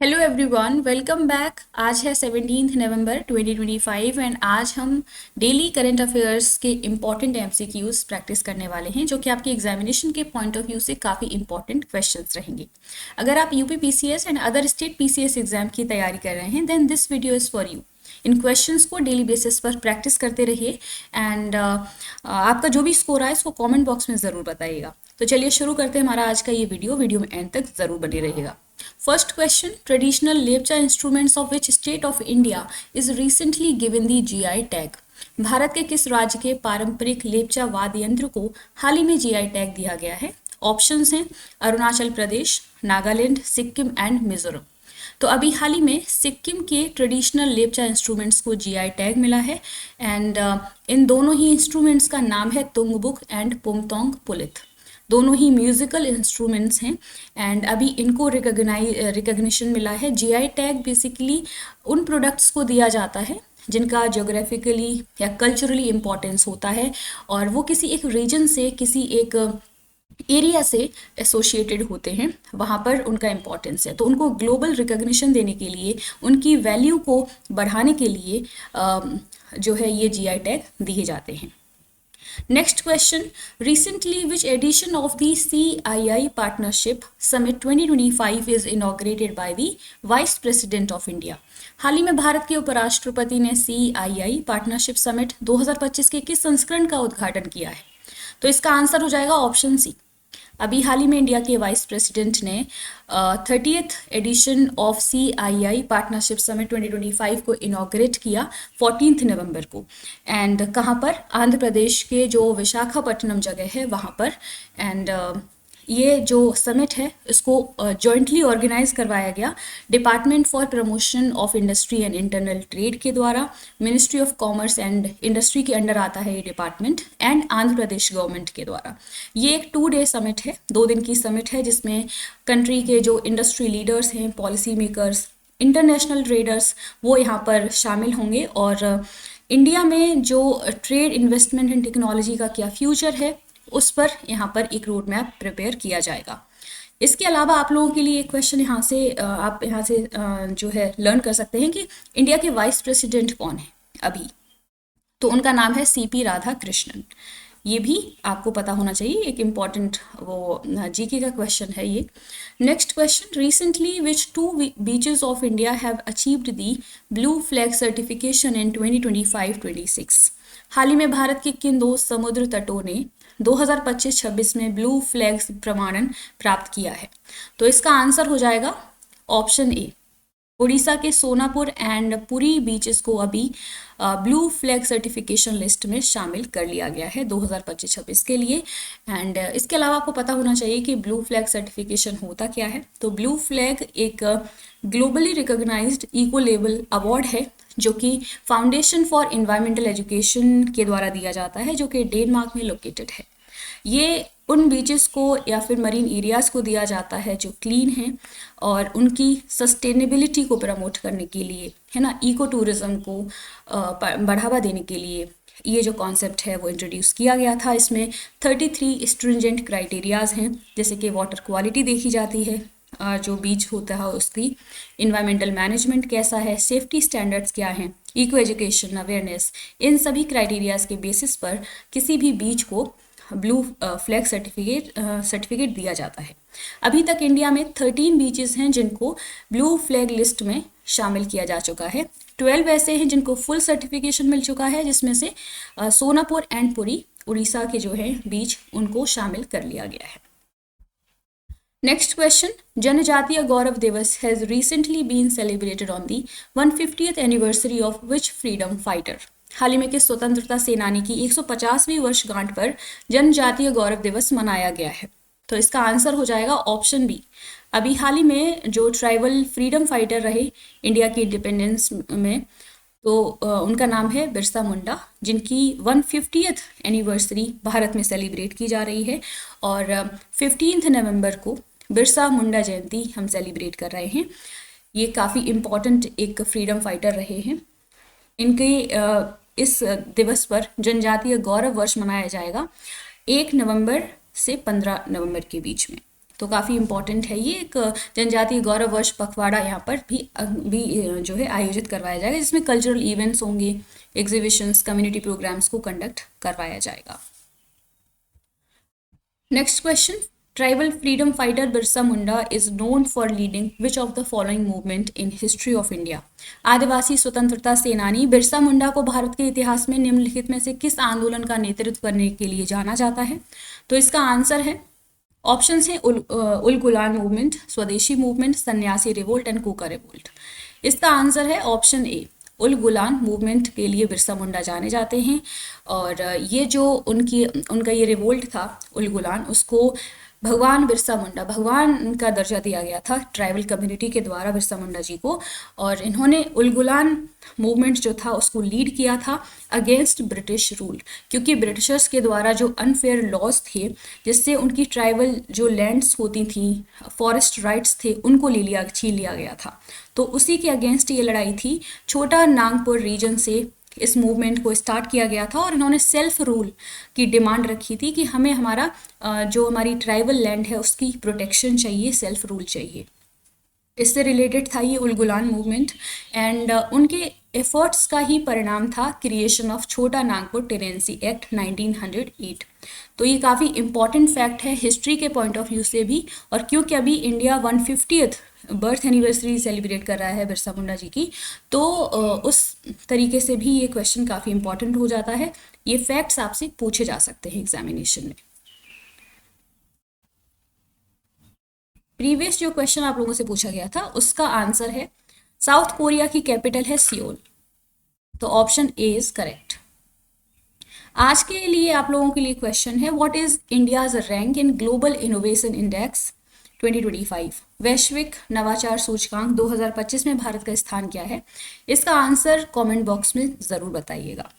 Hello everyone, welcome back. आज है 17 नवंबर 2025 and आज हम डेली करंट अफेयर्स के इम्पॉर्टेंट एमसीक्यूज प्रैक्टिस करने वाले हैं, जो कि आपके एग्जामिनेशन के पॉइंट ऑफ व्यू से काफ़ी इंपॉर्टेंट क्वेश्चंस रहेंगे। अगर आप UP PCS and other state PCS exam की तैयारी कर रहे हैं, then this video is for you. इन क्वेश्चंस को डेली बेसिस पर प्रैक्टिस करते रहिए एंड आपका जो भी स्कोर आए इसको कमेंट बॉक्स में ज़रूर बताइएगा। तो चलिए शुरू करते हैं हमारा आज का ये वीडियो में एंड तक ज़रूर बने रहिएगा। First question, traditional Lepcha instruments of which state of India is recently given the GI tag? Bharat के किस राज्य के पारंपरिक लेप्चा वाद्य यंत्र को हाल ही में जीआई टैग दिया गया है? ऑप्शंस हैं अरुणाचल प्रदेश, नागालैंड, सिक्किम एंड मिजोरम। तो अभी हाल ही में सिक्किम के ट्रेडिशनल लेप्चा इंस्ट्रूमेंट्स को जीआई टैग मिला है एंड इन दोनों ही इंस्ट्रूमेंट्स का नाम है तुंगबुक एंड पुमतोंग पुलित। दोनों ही म्यूजिकल इंस्ट्रूमेंट्स हैं एंड अभी इनको रिकग्निशन मिला है। जीआई टैग बेसिकली उन प्रोडक्ट्स को दिया जाता है जिनका ज्योग्राफिकली या कल्चरली इम्पोर्टेंस होता है और वो किसी एक रीजन से, किसी एक एरिया से एसोसिएटेड होते हैं, वहाँ पर उनका इम्पोर्टेंस है। तो उनको ग्लोबल रिकग्निशन देने के लिए, उनकी वैल्यू को बढ़ाने के लिए जो है ये जीआई टैग दिए जाते हैं। Next question, recently which edition of the CII Partnership Summit 2025 is inaugurated by the Vice President of India? हाल ही में भारत के उपराष्ट्रपति ने CII पार्टनरशिप समिट 2025 के किस संस्करण का उद्घाटन किया है? तो इसका आंसर हो जाएगा ऑप्शन सी। अभी हाल ही में इंडिया के वाइस प्रेसिडेंट ने 30th edition of CII partnership summit 2025 को इनॉग्रेट किया 14 नवंबर को एंड कहाँ पर? आंध्र प्रदेश के जो विशाखापट्टनम जगह है वहाँ पर। एंड ये जो समिट है इसको जॉइंटली ऑर्गेनाइज करवाया गया department for promotion of industry and internal trade के द्वारा। Ministry of commerce and industry के अंडर आता है ये department and Andhra Pradesh government के द्वारा। ये एक 2 डे समिट है, 2 दिन की समिट है, जिसमें कंट्री के जो इंडस्ट्री लीडर्स हैं, पॉलिसी मेकर्स, इंटरनेशनल ट्रेडर्स, वो यहाँ पर शामिल होंगे और इंडिया में जो ट्रेड, इन्वेस्टमेंट एंड टेक्नोलॉजी का क्या फ्यूचर है उस पर यहाँ पर एक रोड मैप प्रिपेयर किया जाएगा। इसके अलावा आप लोगों के लिए एक क्वेश्चन आप यहाँ से जो है लर्न कर सकते हैं कि इंडिया के वाइस प्रेसिडेंट कौन है अभी। तो उनका नाम है CP राधाकृष्णन। ये भी आपको पता होना चाहिए, एक इम्पॉर्टेंट वो जीके का क्वेश्चन है ये। Next question, recently which 2 beaches of India have achieved the blue flag certification इन 2025-26? हाल ही में भारत के किन 2 समुद्र तटों ने 2025-26 में ब्लू फ्लैग प्रमाणन प्राप्त किया है? तो इसका आंसर हो जाएगा ऑप्शन ए। उड़ीसा के सोनापुर एंड पुरी बीचेस को अभी ब्लू फ्लैग सर्टिफिकेशन लिस्ट में शामिल कर लिया गया है 2025-26 के लिए। एंड इसके अलावा आपको पता होना चाहिए कि ब्लू फ्लैग सर्टिफिकेशन होता क्या है। तो ब्लू फ्लैग एक globally recognised eco label award है जो कि फाउंडेशन फॉर एनवायरमेंटल एजुकेशन के द्वारा दिया जाता है, जो कि डेनमार्क में लोकेटेड है। ये उन बीचेस को या फिर मरीन एरियाज़ को दिया जाता है जो क्लीन हैं और उनकी सस्टेनेबिलिटी को प्रमोट करने के लिए, है ना, इको टूरिज़्म को बढ़ावा देने के लिए ये जो कॉन्सेप्ट है वो इंट्रोड्यूस किया गया था। इसमें 33 स्ट्रिंजेंट क्राइटेरियाज़ हैं, जैसे कि वाटर क्वालिटी देखी जाती है, जो बीच होता है उसकी इन्वायरमेंटल मैनेजमेंट कैसा है, सेफ्टी स्टैंडर्ड्स क्या हैं, इको एजुकेशन, अवेयरनेस, इन सभी क्राइटेरियाज़ के बेसिस पर किसी भी बीच को ब्लू फ्लैग सर्टिफिकेट दिया जाता है। अभी तक इंडिया में 13 बीचेस हैं जिनको ब्लू फ्लैग लिस्ट में शामिल किया जा चुका है। 12 ऐसे हैं जिनको फुल सर्टिफिकेशन मिल चुका है, जिसमें से सोनापुर एंड पुरी उड़ीसा के जो है बीच उनको शामिल कर लिया गया है। Next question, Janjatiya Gaurav Diwas has recently been celebrated on the 150th anniversary of which freedom fighter? हाल ही में किस स्वतंत्रता सेनानी की 150वीं वर्षगांठ पर जनजातीय गौरव दिवस मनाया गया है? तो इसका आंसर हो जाएगा ऑप्शन बी। अभी हाल ही में जो ट्राइबल फ्रीडम फाइटर रहे इंडिया की इंडिपेंडेंस में, तो उनका नाम है बिरसा मुंडा, जिनकी 150th एनिवर्सरी भारत में सेलिब्रेट की जा रही है और 15 नवंबर को बिरसा मुंडा जयंती हम सेलिब्रेट कर रहे हैं। ये काफ़ी इम्पॉर्टेंट एक फ्रीडम फाइटर रहे हैं। इनके इस दिवस पर जनजातीय गौरव वर्ष मनाया जाएगा 1 नवंबर से 15 नवंबर के बीच में। तो काफ़ी इम्पॉर्टेंट है ये। एक जनजातीय गौरव वर्ष पखवाड़ा यहाँ पर भी जो है आयोजित करवाया जाएगा, जिसमें कल्चरल इवेंट्स होंगे, एग्जीबिशंस, कम्युनिटी प्रोग्राम्स को कंडक्ट करवाया जाएगा। Next question, tribal freedom fighter Birsa Munda is known for leading which of the following movement in history of India. आदिवासी स्वतंत्रता सेनानी बिरसा मुंडा को भारत के इतिहास में निम्नलिखित में से किस आंदोलन का नेतृत्व करने के लिए जाना जाता है? तो इसका आंसर है, ऑप्शंस हैं उल गुलान मूवमेंट, स्वदेशी मूवमेंट, सन्यासी रिवोल्ट एंड कुका रिवोल्ट। इसका आंसर है ऑप्शन ए, उल गुलान मूवमेंट के लिए बिरसा मुंडा जाने जाते हैं। और ये जो उनका ये रिवोल्ट था उल गुलान, उसको भगवान बिरसा मुंडा, भगवान का दर्जा दिया गया था ट्राइबल कम्युनिटी के द्वारा बिरसा मुंडा जी को। और इन्होंने उल गुलान मूवमेंट जो था उसको लीड किया था अगेंस्ट ब्रिटिश रूल, क्योंकि ब्रिटिशर्स के द्वारा जो अनफेयर लॉज थे, जिससे उनकी ट्राइबल जो लैंड्स होती थी, फॉरेस्ट राइट्स थे, उनको छीन लिया गया था। तो उसी के अगेंस्ट ये लड़ाई थी। छोटा नागपुर रीजन से इस मूवमेंट को स्टार्ट किया गया था और इन्होंने सेल्फ रूल की डिमांड रखी थी कि हमें हमारा जो हमारी ट्राइबल लैंड है उसकी प्रोटेक्शन चाहिए, सेल्फ रूल चाहिए। इससे रिलेटेड था ये उल गुलान मूवमेंट। एंड उनके एफर्ट्स का ही परिणाम था क्रिएशन ऑफ छोटा नागपुर टेनेंसी एक्ट 1908। तो ये काफ़ी इंपॉर्टेंट फैक्ट है हिस्ट्री के पॉइंट ऑफ व्यू से भी, और क्योंकि अभी India 150th birth anniversary celebrate कर रहा है बिरसा मुंडा जी की, तो उस तरीके से भी ये क्वेश्चन काफ़ी इंपॉर्टेंट हो जाता है। ये फैक्ट्स आपसे पूछे जा सकते हैं एग्जामिनेशन में। प्रीवियस जो क्वेश्चन आप लोगों से पूछा गया था उसका आंसर है, साउथ कोरिया की कैपिटल है सियोल। तो ऑप्शन ए इज करेक्ट। आज के लिए आप लोगों के लिए क्वेश्चन है, what is India's rank in global innovation index 2025, वैश्विक नवाचार सूचकांक 2025 में भारत का स्थान क्या है? इसका आंसर कमेंट बॉक्स में ज़रूर बताइएगा।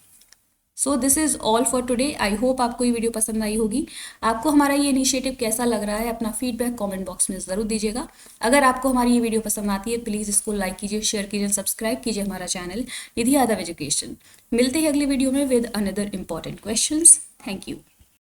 So this is all for today. I hope आपको ये वीडियो पसंद आई होगी। आपको हमारा ये इनिशिएटिव कैसा लग रहा है, अपना फीडबैक कमेंट बॉक्स में ज़रूर दीजिएगा। अगर आपको हमारी ये वीडियो पसंद आती है, प्लीज़ इसको लाइक कीजिए, शेयर कीजिए, सब्सक्राइब कीजिए हमारा चैनल निधि यादव एजुकेशन। मिलते हैं अगली वीडियो में with another important questions. Thank you.